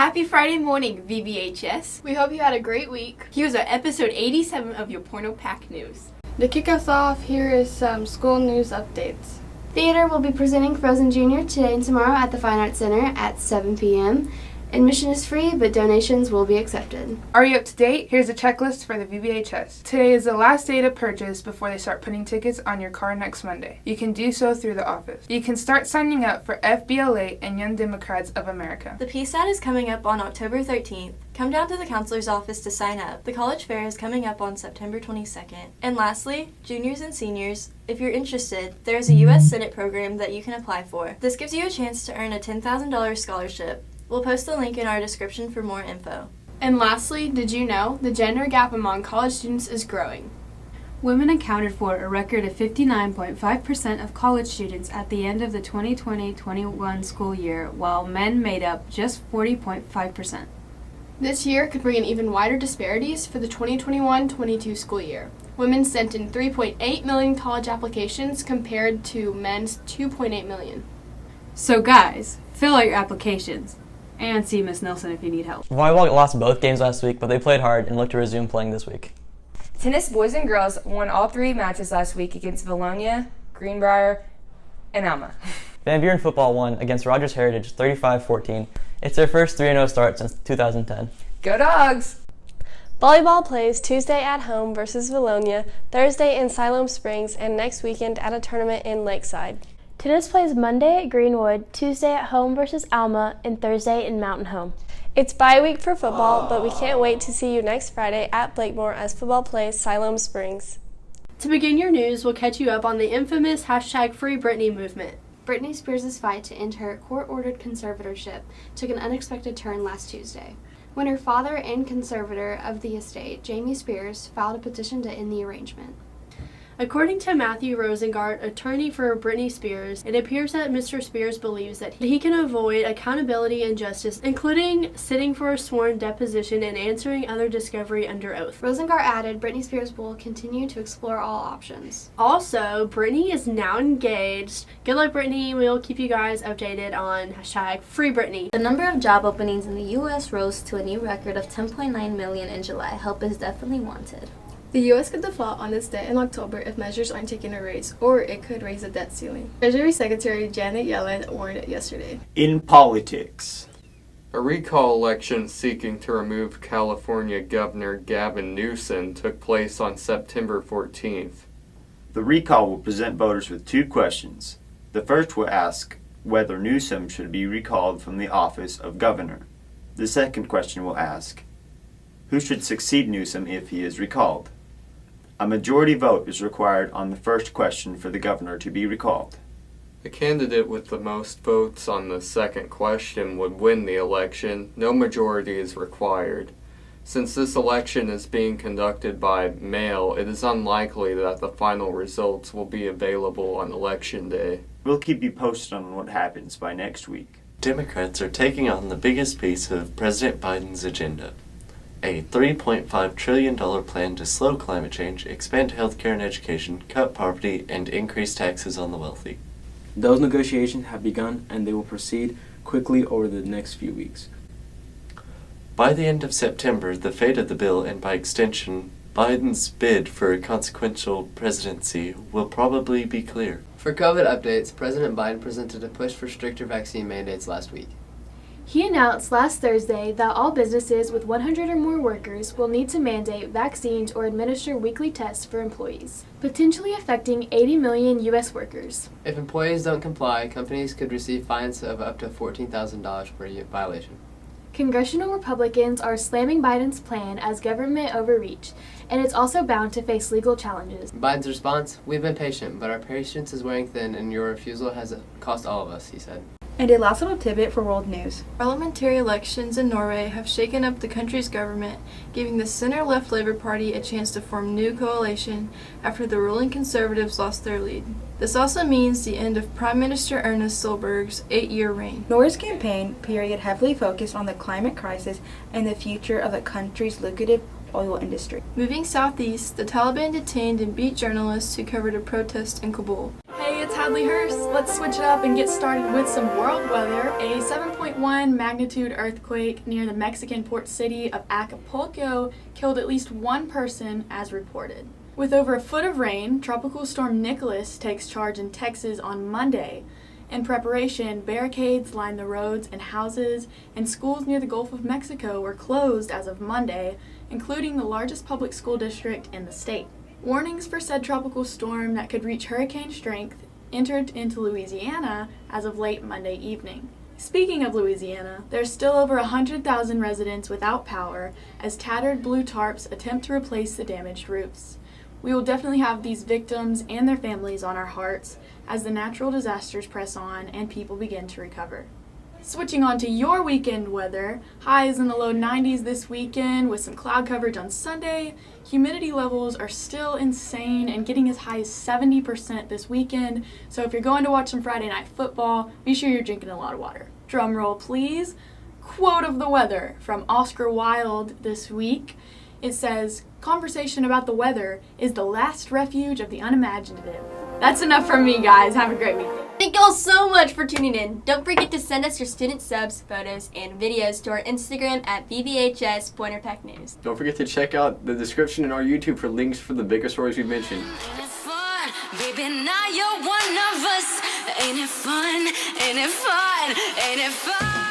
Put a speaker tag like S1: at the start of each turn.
S1: Happy Friday morning, VBHS.
S2: We hope you had a great week.
S1: Here's our episode 87 of your Porno Pack News.
S2: To kick us off, here is some school news updates.
S3: Theater will be presenting Frozen Jr. today and tomorrow at the Fine Arts Center at 7 p.m. Admission is free, but donations will be accepted.
S4: Are you up to date? Here's a checklist for the VBHS. Today is the last day to purchase before they start putting tickets on your car next Monday. You can do so through the office. You can start signing up for FBLA and Young Democrats of America.
S5: The PSAT is coming up on October 13th. Come down to the counselor's office to sign up. The college fair is coming up on September 22nd. And lastly, juniors and seniors, if you're interested, there is a U.S. Senate program that you can apply for. This gives you a chance to earn a $10,000 scholarship. We'll post the link in our description for more info.
S2: And lastly, did you know the gender gap among college students is growing?
S6: Women accounted for a record of 59.5% of college students at the end of the 2020-21 school year, while men made up just 40.5%.
S2: This year could bring in even wider disparities for the 2021-22 school year. Women sent in 3.8 million college applications compared to men's 2.8 million.
S6: So guys, fill out your applications. And see Miss Nelson if you need help.
S7: Volleyball lost both games last week, but they played hard and look to resume playing this week.
S8: Tennis boys and girls won all 3 matches last week against Valonia, Greenbrier, and Alma.
S7: Van Buren football won against Rogers Heritage 35-14. It's their first 3-0 start since 2010.
S8: Go Dogs!
S9: Volleyball plays Tuesday at home versus Valonia, Thursday in Siloam Springs, and next weekend at a tournament in Lakeside.
S10: Tennis plays Monday at Greenwood, Tuesday at home versus Alma, and Thursday in Mountain Home.
S9: It's bye week for football, but we can't wait to see you next Friday at Blakemore as football plays Siloam Springs.
S2: To begin your news, we'll catch you up on the infamous #FreeBritney movement.
S3: Britney Spears' fight to end her court-ordered conservatorship took an unexpected turn last Tuesday, when her father and conservator of the estate, Jamie Spears, filed a petition to end the arrangement.
S2: According to Matthew Rosengart, attorney for Britney Spears, it appears that Mr. Spears believes that he can avoid accountability and justice, including sitting for a sworn deposition and answering other discovery under oath.
S3: Rosengart added, Britney Spears will continue to explore all options.
S2: Also, Britney is now engaged. Good luck, Britney. We'll keep you guys updated on #FreeBritney.
S11: The number of job openings in the U.S. rose to a new record of 10.9 million in July. Help is definitely wanted.
S2: The U.S. could default on this debt in October if measures aren't taken to raise, or it could raise the debt ceiling. Treasury Secretary Janet Yellen warned yesterday.
S12: In politics,
S13: a recall election seeking to remove California Governor Gavin Newsom took place on September 14th.
S12: The recall will present voters with 2 questions. The first will ask whether Newsom should be recalled from the office of governor. The second question will ask, who should succeed Newsom if he is recalled? A majority vote is required on the first question for the governor to be recalled.
S13: The candidate with the most votes on the second question would win the election. No majority is required. Since this election is being conducted by mail, it is unlikely that the final results will be available on Election Day.
S12: We'll keep you posted on what happens by next week.
S14: Democrats are taking on the biggest piece of President Biden's agenda. A $3.5 trillion plan to slow climate change, expand healthcare and education, cut poverty, and increase taxes on the wealthy.
S15: Those negotiations have begun, and they will proceed quickly over the next few weeks.
S14: By the end of September, the fate of the bill, and by extension, Biden's bid for a consequential presidency, will probably be clear.
S16: For COVID updates, President Biden presented a push for stricter vaccine mandates last week.
S10: He announced last Thursday that all businesses with 100 or more workers will need to mandate vaccines or administer weekly tests for employees, potentially affecting 80 million U.S. workers.
S16: If employees don't comply, companies could receive fines of up to $14,000 per violation.
S10: Congressional Republicans are slamming Biden's plan as government overreach, and it's also bound to face legal challenges.
S16: Biden's response, "We've been patient, but our patience is wearing thin and your refusal has cost all of us," he said.
S17: And a last little tidbit for world news.
S18: Parliamentary elections in Norway have shaken up the country's government, giving the center-left Labour Party a chance to form new coalition after the ruling Conservatives lost their lead. This also means the end of Prime Minister Ernest Solberg's 8-year reign.
S17: Norway's campaign period heavily focused on the climate crisis and the future of the country's lucrative oil industry.
S18: Moving southeast, the Taliban detained and beat journalists who covered a protest in Kabul.
S2: Hey, it's
S19: Hadley Hurst. Let's switch it up and get started with some world weather. A 7.1 magnitude earthquake near the Mexican port city of Acapulco killed at least one person as reported. With over a foot of rain, Tropical Storm Nicholas takes charge in Texas on Monday. In preparation, barricades lined the roads and houses, and schools near the Gulf of Mexico were closed as of Monday, including the largest public school district in the state. Warnings for said tropical storm that could reach hurricane strength entered into Louisiana as of late Monday evening. Speaking of Louisiana, there's still over 100,000 residents without power as tattered blue tarps attempt to replace the damaged roofs. We will definitely have these victims and their families on our hearts as the natural disasters press on and people begin to recover. Switching on to your weekend weather, highs in the low 90s this weekend with some cloud coverage on Sunday. Humidity levels are still insane and getting as high as 70% this weekend, so if you're going to watch some Friday night football, be sure you're drinking a lot of water. Drum roll please. Quote of the weather from Oscar Wilde this week. It says, "Conversation about the weather is the last refuge of the unimaginative." That's enough from me, guys. Have a great weekend.
S20: Thank y'all so much for tuning in. Don't forget to send us your student subs, photos, and videos to our Instagram at VBHS Pointer Pack News.
S21: Don't forget to check out the description in our YouTube for links for the bigger stories we mentioned.
S22: Baby, now you're one of us. Ain't it fun? Ain't it fun? Ain't it fun?